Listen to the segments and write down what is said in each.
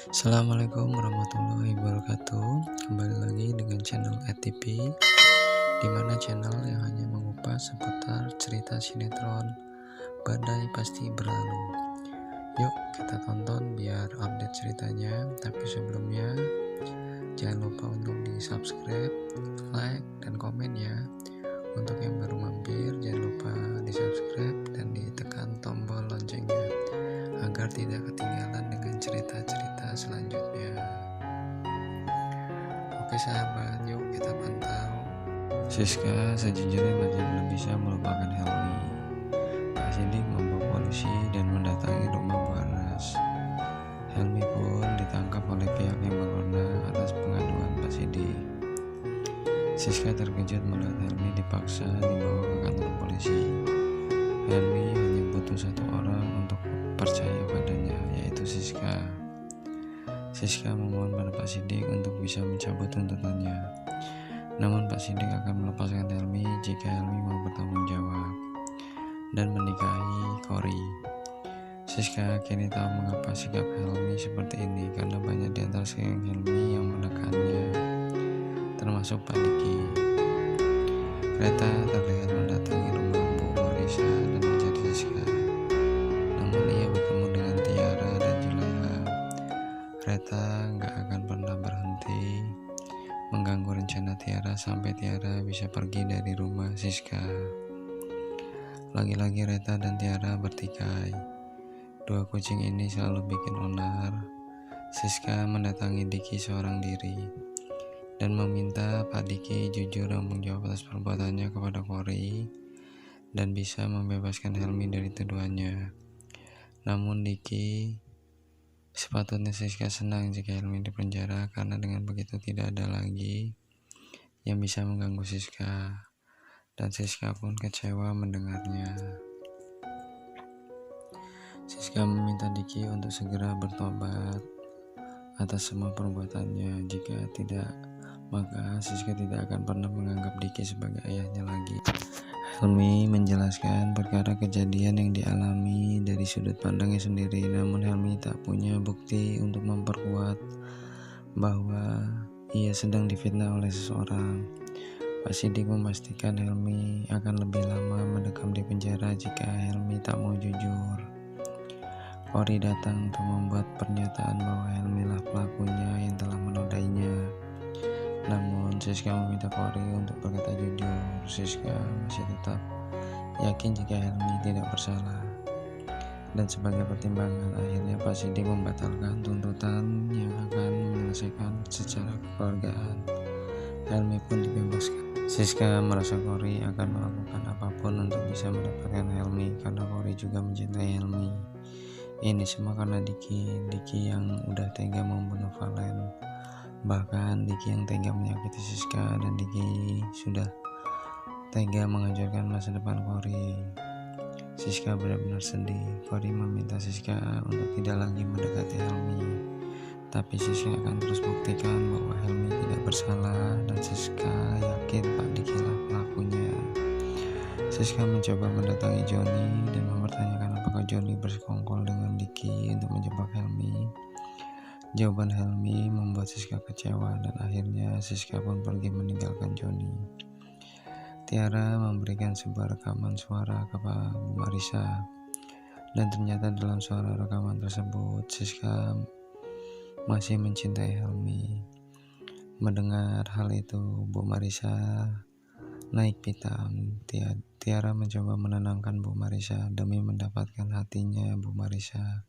Assalamualaikum warahmatullahi wabarakatuh. Kembali lagi dengan channel ATP, di mana channel yang hanya mengupas seputar cerita sinetron Badai Pasti Berlalu. Yuk kita tonton biar update ceritanya. Tapi sebelumnya jangan lupa untuk di subscribe, like, dan komen ya. Untuk yang baru mampir jangan lupa di subscribe dan ditekan tombol loncengnya agar tidak ketinggalan dengan cerita-cerita selanjutnya. Oke sahabat, yuk kita pantau. Siska sejujurnya masih belum bisa melupakan Helmi. Pak Sidik membawa polisi dan mendatangi rumah Bu Aras. Helmi pun ditangkap oleh pihak yang berwenang atas pengaduan Pak Sidik. Siska terkejut melihat Helmi dipaksa dibawa ke kantor polisi. Helmi hanya butuh satu orang untuk percaya padanya, yaitu Siska. Siska memohon pada Pak Sidik untuk bisa mencabut tuntutannya. Namun Pak Sidik akan melepaskan Helmi jika Helmi mau bertanggung jawab dan menikahi Kori. Siska kini tahu mengapa sikap Helmi seperti ini, karena banyak di antara sekeliling Helmi yang menekannya, termasuk Pak Diki. Kereta terlihat mendatangi rumah Bu Marisa dan mencari Siska. Namun ia bertemu dengan Tiara dan Juleha. Kereta gak akan pernah berhenti mengganggu rencana Tiara sampai Tiara bisa pergi dari rumah Siska. Lagi-lagi Reta dan Tiara bertikai. Dua kucing ini selalu bikin onar. Siska mendatangi Diki seorang diri dan meminta Pak Diki jujur dan menjawab atas perbuatannya kepada Kori dan bisa membebaskan Helmi dari tuduhannya. Namun sepatutnya Siska senang jika Helmi dipenjara, karena dengan begitu tidak ada lagi yang bisa mengganggu Siska, dan Siska pun kecewa mendengarnya. Siska meminta Diki untuk segera bertobat atas semua perbuatannya. Jika tidak, maka Siska tidak akan pernah menganggap Diki sebagai ayahnya lagi. Helmi menjelaskan perkara kejadian yang dialami dari sudut pandangnya sendiri, namun Helmi tak punya bukti untuk memperkuat bahwa ia sedang difitnah oleh seseorang. Pak Sidik memastikan Helmi akan lebih lama mendekam di penjara jika Helmi tak mau jujur. Kori datang untuk membuat pernyataan bahwa Helmi lah pelakunya yang telah menodainya. Namun Siska meminta Kori untuk berkata jujur. Siska masih tetap yakin jika Helmi tidak bersalah. Dan sebagai pertimbangan, akhirnya Pak Sidik membatalkan tuntutan yang akan menyelesaikan secara kekeluargaan. Helmi pun dibebaskan. Siska merasa Kori akan melakukan apapun untuk bisa mendapatkan Helmi, karena Kori juga mencintai Helmi. Ini semua karena Diki yang udah tega membunuh Valen. Bahkan Diki yang tega menyakiti Siska, dan Diki sudah tega menghancurkan masa depan Kori. Siska benar-benar sedih. Kori meminta Siska untuk tidak lagi mendekati Helmi, tapi Siska akan terus buktikan bahwa Helmi tidak bersalah, dan Siska yakin Pak Diki lah pelakunya. Siska mencoba mendatangi Joni dan mempertanyakan apakah Joni bersekongkol dengan Diki untuk menjebak Helmi. Jawaban Helmi membuat Siska kecewa, dan akhirnya Siska pun pergi meninggalkan Joni. Tiara memberikan sebuah rekaman suara kepada Bu Marisa, dan ternyata dalam suara rekaman tersebut Siska masih mencintai Helmi. Mendengar hal itu, Bu Marisa naik pitam. Tiara mencoba menenangkan Bu Marisa demi mendapatkan hatinya Bu Marisa.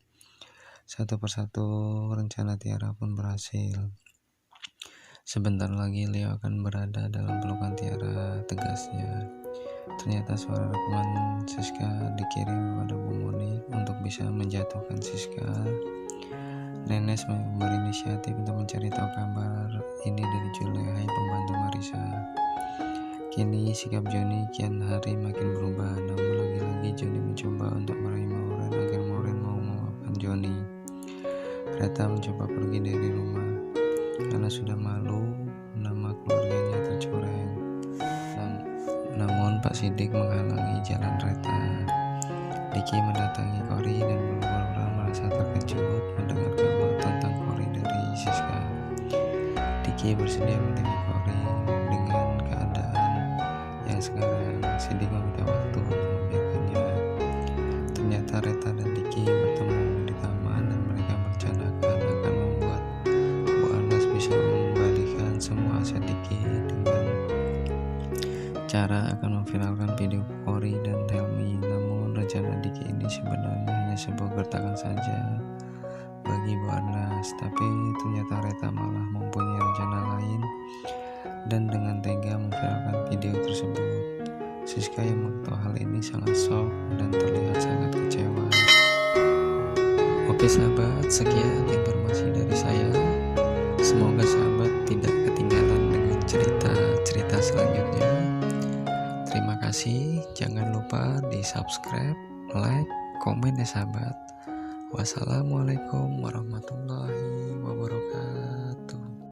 Satu persatu rencana Tiara pun berhasil. Sebentar lagi Leo akan berada dalam pelukan Tiara, tegasnya. Ternyata suara rekaman Siska dikirim kepada Bu Monik untuk bisa menjatuhkan Siska. Nenes berinisiatif untuk mencari tahu kabar ini dari Juleha, pembantu Marisa. Kini sikap Joni kian hari makin berubah, namun lagi-lagi Joni mencoba untuk meraih Maureen agar Maureen mau memaafkan Joni. Kereta mencoba pergi dari rumah karena sudah malu nama keluarganya tercoreng. Namun Pak Sidik menghalangi jalan Reta. Diki mendatangi Kori dan pura-pura merasa terkejut mendengar kabar tentang Kori Diki bersedia menjadi Kori dengan keadaan yang sekarang. Si Dima minta waktu untuk membiarkannya. Ternyata Reta dan Diki bertemu di taman dan mereka merencanakan akan membuat Bu Anas bisa mengembalikan semua aset Diki dengan cara akan memviralkan video Kori dan Helmi. Namun rencana Diki ini sebenarnya hanya sebuah gertakan saja bagi Bu Anas, tapi ternyata Reta malah mempunyai rencana lain dan dengan tega memviralkan video tersebut. Siska yang mengetahui hal ini sangat shock dan terlihat sangat kecewa. Oke sahabat, sekian informasi dari saya. Semoga sahabat tidak ketinggalan dengan cerita selanjutnya. Terima kasih, jangan lupa di subscribe, like, komen ya sahabat. Wassalamualaikum